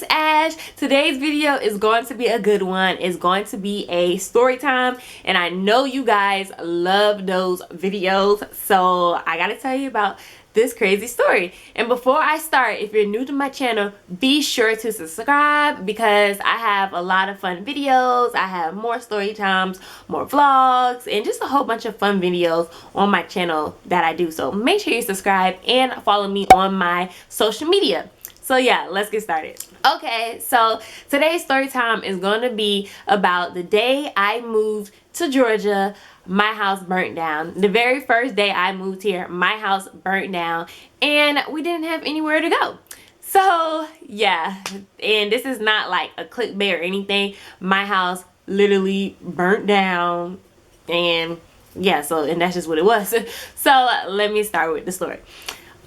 it's Ash. Today's video is going to be a good one. It's going to be a story time, and I know you guys love those videos, so I gotta tell you about this crazy story. And before I start, if you're new to my channel, be sure to subscribe because I have a lot of fun videos. I have more story times, more vlogs, and just a whole bunch of fun videos on my channel that I do. So make sure you subscribe and follow me on my social media. So yeah, let's get started. Okay, so today's story time is going to be about the day I moved to Georgia. My house burnt down. The very first day I moved here, my house burnt down and we didn't have anywhere to go. So yeah, and this is not like a clickbait or anything. My house literally burnt down, and yeah, so and that's just what it was. So let me start with the story.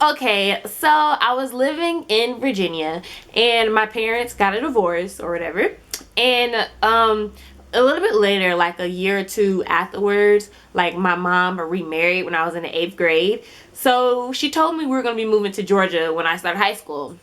Okay, so I was living in Virginia and my parents got a divorce or whatever, and a little bit later, like a year or two afterwards, like my mom remarried when I was in the 8th grade. So she told me we were going to be moving to Georgia when I started high school.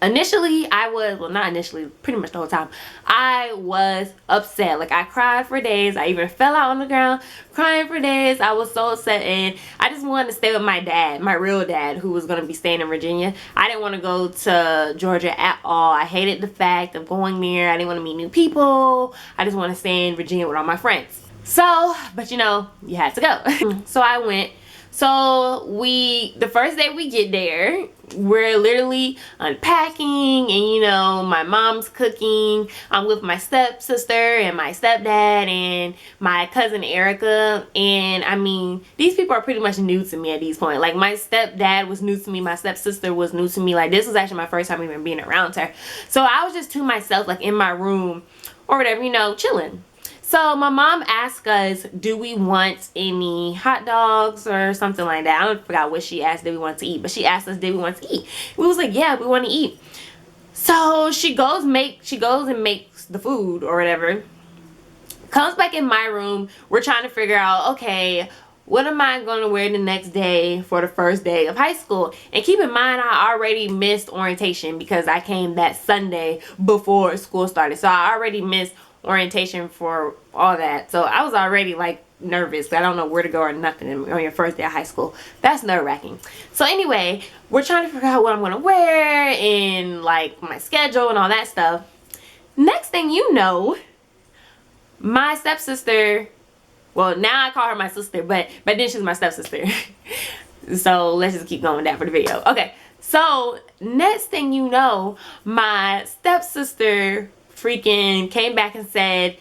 Initially, not initially, pretty much the whole time, I was upset. Like, I cried for days. I even fell out on the ground crying for days. I was so upset, and I just wanted to stay with my dad, my real dad, who was going to be staying in Virginia. I didn't want to go to Georgia at all. I hated the fact of going there. I didn't want to meet new people. I just wanted to stay in Virginia with all my friends. So, but you know, you had to go. So I went. So the first day we get there, we're literally unpacking, and you know, my mom's cooking. I'm with my stepsister and my stepdad and my cousin Erica, and I mean, these people are pretty much new to me at this point. Like, my stepdad was new to me, my stepsister was new to me. Like, this was actually my first time even being around her. So I was just to myself, like in my room or whatever, you know, chilling. So my mom asked us, do we want any hot dogs or something like that? I forgot what she asked, did we want to eat, but she asked us, did we want to eat? We was like, yeah, we want to eat. So she goes and makes the food or whatever. Comes back in my room. We're trying to figure out, okay, what am I going to wear the next day for the first day of high school? And keep in mind, I already missed orientation because I came that Sunday before school started. So I already missed orientation for all that. So I was already like nervous. I don't know where to go or nothing on your first day of high school. That's nerve-wracking. So anyway, we're trying to figure out what I'm going to wear and like my schedule and all that stuff. Next thing you know, my stepsister, well, now I call her my sister, but then she's my stepsister. So let's just keep going with that for the video. Okay, so next thing you know, my stepsister freaking came back and said,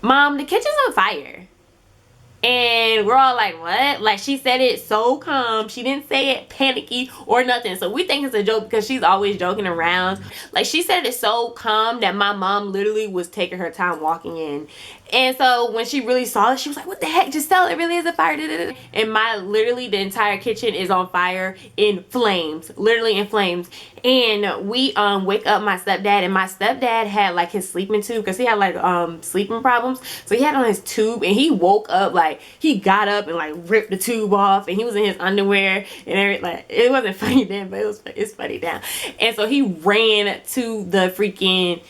Mom, the kitchen's on fire. And we're all like, what? Like, she said it so calm. She didn't say it panicky or nothing. So we think it's a joke because she's always joking around. Like, she said it so calm that my mom literally was taking her time walking in. And so when she really saw it, she was like, what the heck? Just tell it really is a fire. And literally the entire kitchen is on fire, in flames, literally in flames. And we wake up my stepdad, and my stepdad had like his sleeping tube because he had like sleeping problems. So he had on his tube, and he woke up, like he got up and like ripped the tube off, and he was in his underwear and everything. Like, it wasn't funny then, but it's funny now. And so he ran to the freaking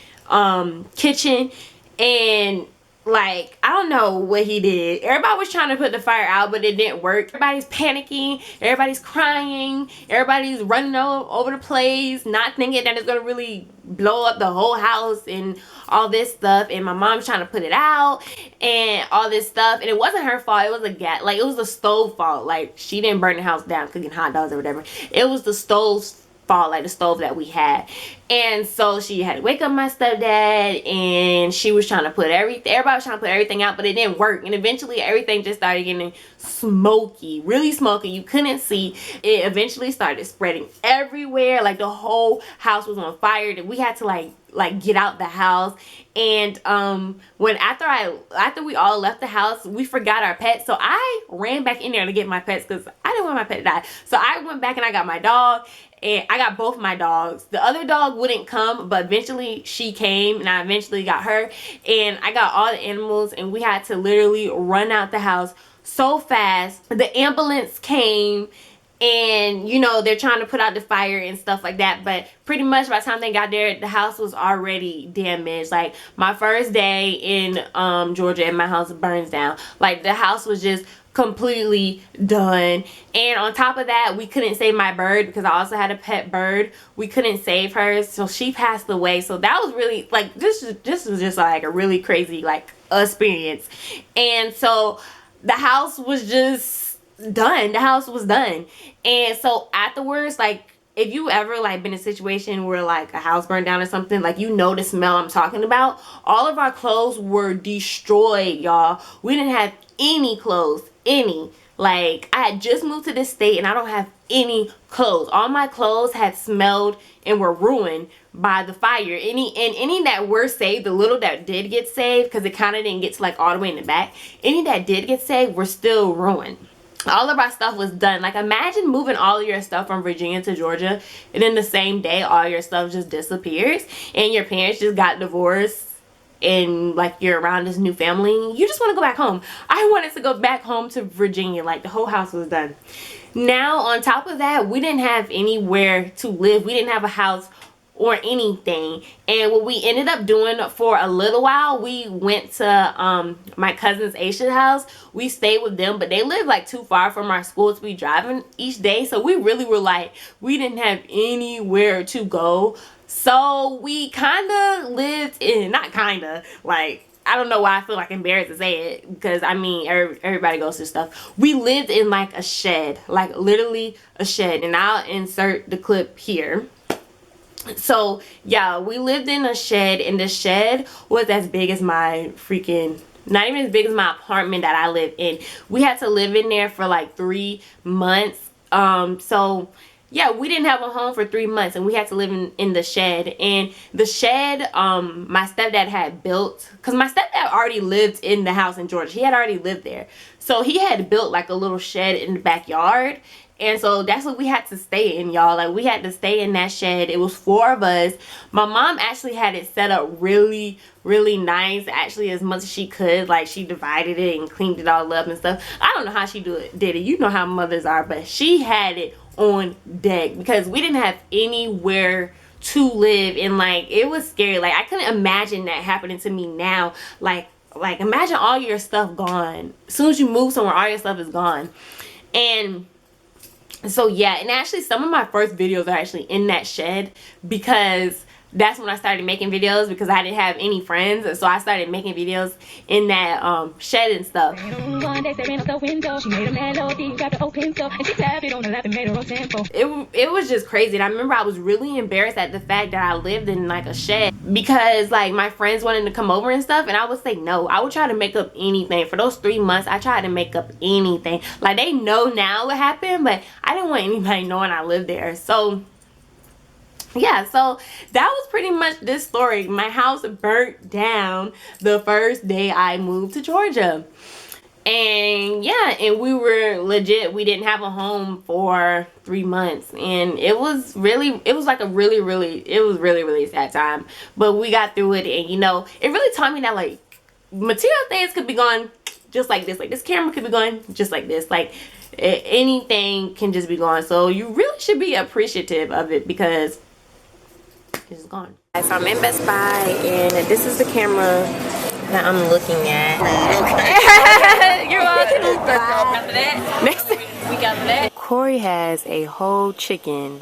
kitchen, and like, I don't know what he did. Everybody was trying to put the fire out, but it didn't work. Everybody's panicking, everybody's crying, everybody's running all over the place, not thinking that it's gonna really blow up the whole house and all this stuff. And my mom's trying to put it out and all this stuff, and it wasn't her fault. It was it was the stove fault. Like, she didn't burn the house down cooking hot dogs or whatever. It was the stove's fault, like the stove that we had. And so she had to wake up my stepdad, and she was trying to put everybody was trying to put everything out, but it didn't work. And eventually everything just started getting smoky, really smoky. You couldn't see. It eventually started spreading everywhere. Like, the whole house was on fire. That we had to like get out the house. And after we all left the house, we forgot our pets. So I ran back in there to get my pets because I didn't want my pet to die. So I went back and I got my dog, and I got both my dogs. The other dog wouldn't come, but eventually she came, and I eventually got her, and I got all the animals, and we had to literally run out the house so fast. The ambulance came, and you know, they're trying to put out the fire and stuff like that. But pretty much by the time they got there, the house was already damaged. Like my first day in Georgia and my house burns down. Like the house was just completely done. And on top of that, we couldn't save my bird because I also had a pet bird. We couldn't save her, so she passed away. So that was really like, this was just like a really crazy like experience. And so the house was just done. The house was done. And so afterwards, like, if you ever like been in a situation where like a house burned down or something, like, you know the smell I'm talking about. All of our clothes were destroyed, y'all. We didn't have any clothes, any. Like, I had just moved to this state and I don't have any clothes. All my clothes had smelled and were ruined by the fire. Any that were saved, the little that did get saved, because it kind of didn't get to like all the way in the back, any that did get saved were still ruined. All of our stuff was done. Like, imagine moving all of your stuff from Virginia to Georgia, and then the same day all your stuff just disappears, and your parents just got divorced, and like you're around this new family. You just want to go back home. I wanted to go back home to Virginia. Like, the whole house was done. Now on top of that, we didn't have anywhere to live. We didn't have a house or anything. And what we ended up doing for a little while, we went to my cousin's Asian house. We stayed with them, but they lived like too far from our school to be driving each day. So we really were like, we didn't have anywhere to go. So we kind of lived in, not kind of, like, I don't know why I feel like embarrassed to say it, because I mean, everybody goes through stuff. We lived in like a shed, like literally a shed, and I'll insert the clip here. So yeah, we lived in a shed, and the shed was as big as my freaking, not even as big as my apartment that I live in. We had to live in there for like 3 months. So yeah, we didn't have a home for 3 months, and we had to live in the shed. And the shed, my stepdad had built, because my stepdad already lived in the house in Georgia. He had already lived there. So he had built like a little shed in the backyard. And so that's what we had to stay in, y'all. Like, we had to stay in that shed. It was 4 of us. My mom actually had it set up really, really nice, actually, as much as she could. Like, she divided it and cleaned it all up and stuff. I don't know how she did it. You know how mothers are, but she had it on deck because we didn't have anywhere to live. And like, it was scary. Like, I couldn't imagine that happening to me now. Like imagine all your stuff gone. As soon as you move somewhere, all your stuff is gone. And so yeah, and actually some of my first videos are actually in that shed, because that's when I started making videos, because I didn't have any friends. So I started making videos in that shed and stuff. It was just crazy. And I remember I was really embarrassed at the fact that I lived in like a shed, because like my friends wanted to come over and stuff, and I would say no. I would try to make up anything. For those 3 months, I tried to make up anything. Like, they know now what happened, but I didn't want anybody knowing I lived there. So yeah, so that was pretty much this story. My house burnt down the first day I moved to Georgia. And yeah, and we were legit, we didn't have a home for 3 months. And it was really sad time. But we got through it, and you know, it really taught me that like material things could be gone just like this. Like, this camera could be gone just like this. Like, anything can just be gone. So you really should be appreciative of it, because it's gone. So I'm in Best Buy, and this is the camera that I'm looking at. Okay. You're welcome. After that, next we got that. Corey has a whole chicken.